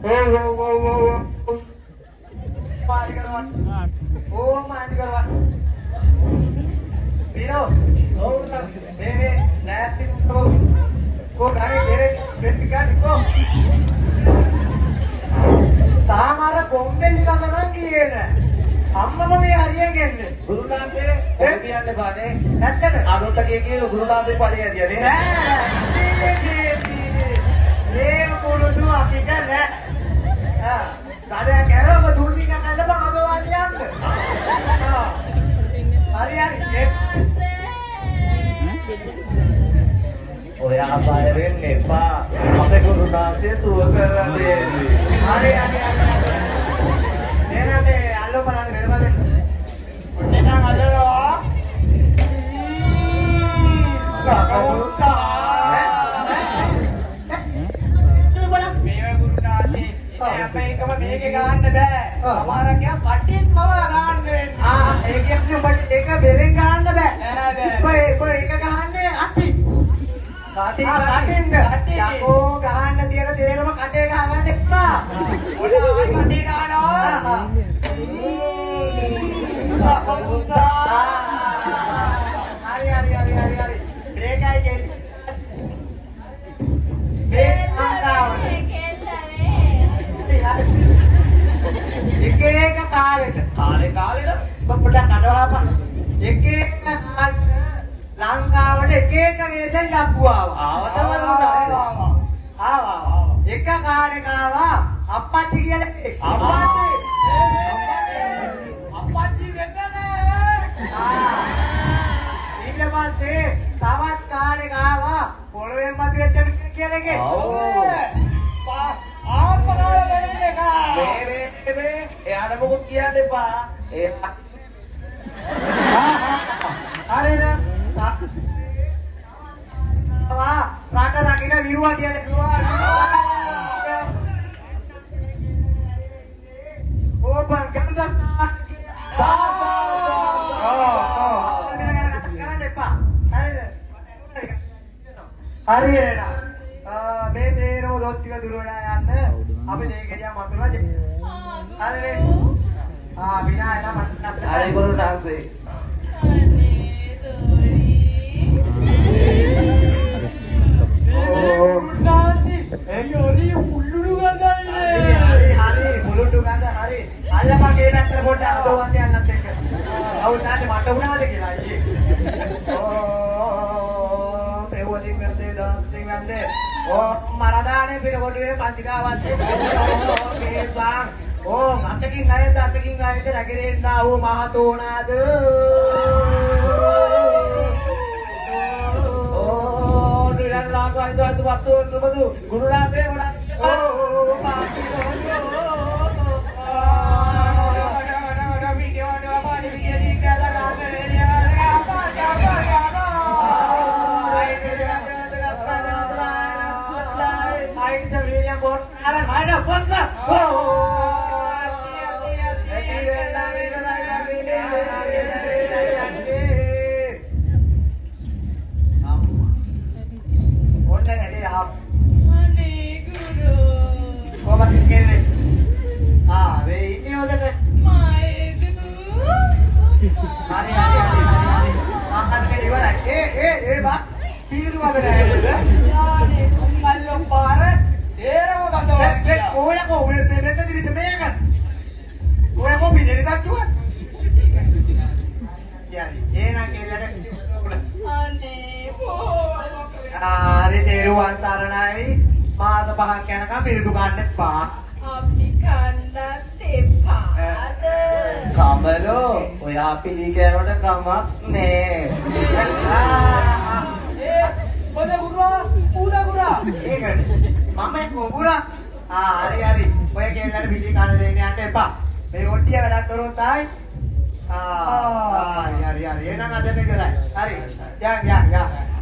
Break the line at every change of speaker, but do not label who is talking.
मारी करवा ओ मारी करवा पीरो ओ मेरे नैतिक को गाड़ी मेरे बेटिका को तामारा बॉम्बे निकाल ना किए ना अम्मा मम्मी हरिया केने गुरुनाथ से बियाने बाने नत्तर आरोट के गुरुनाथ से पढ़े दिया ने ये बोलो तू आखिर है हां सारे कह रहा मैं दूरनी का कल बा आदो वाली अंग हां हरी हरी ये ओए आप आए रे नेपा अपने गुरुनाथ से सुवर कर दे हरी हरी ने आलो परान घर वाले नेना आलो का මේකම මේකේ ගන්න බෑ. අමාර කියා කටින්ම ගන්න වෙන්නේ. ඒක බෙරෙන් ගන්න බෑ. කොයි එක ගහන්නේ අටි. කටින්ද. යකෝ ගහන්න තියෙන දෙරේම කටේ ගහගන්න එපා. ඔය කටේ ගහනවා. හරි. මේකයි කියන්නේ. මේ අන්තාවනේ. एक एक කාලෙට පොඩ කඩවාපන් එක එක ලංකාවට එක එක වේදෙන් ලැබුවා ආවා එක කාලෙක ආවා අප්පච්චි කියලා අප්පච්චි වෙන්නේ ඊට පස්සේ තවත් කාලෙක ආවා පොළොවෙන් මැද වෙච්ච කියලා එකේ එයාට මොකක් කියන්න එපා ඒ අරේද වා රට රකින්න විරුවා කියලා ඕපන් ගන්දා කරන්න එපා හරියට මේ තේරම දොස් ටික දුර වෙලා යන්න අපි මේ ගෙඩියක් මතුලා හරිනේ බිනා එන මට හරි කරු ටාක්සේ ඕ නාති එයෝරි පුල්ලුඩු ගඳන්නේ හරි පුල්ලුඩු ගඳ හරි අල්ලපන් ගේ පැත්තට පොඩ්ඩක් අදවන්න යන්නත් එක්ක අවු නාටි මට උනාද කියලා අයියේ ඕ පෙවලින් ගත්තේ දාස්තින් ගත්තේ ඕ මරදානේ පිට කොටුවේ පන්තිකාවත්තේ මේ බං ඕ අතකින් ආයෙත් රැගෙන්න ආවෝ මහතෝනාද ඕ නිරන් ලාක අයිදවත් වත්තු නුඹදු ගුරුනාථේ වඩා ඕ පාටි වීඩියෝ නෝමානි විදිහට කියලා ගාගෙන මාස පහක් යනකම් පිළිදු ගන්න එපා. අපි කන්නත් එපාද? කමලෝ ඔයා පිළිකෑවට කමක් නෑ. පොද ගුරුවා පුදා ඒකනේ. මම කොබුරා. හරි. ඔය කෙල්ලට පිළි කන්න දෙන්න යන්න එපා. මේ ඔට්ටිය වැඩක් කරොත් ආයි. හරි. එහෙනම් අදට ඉවරයි. හරි. යන්.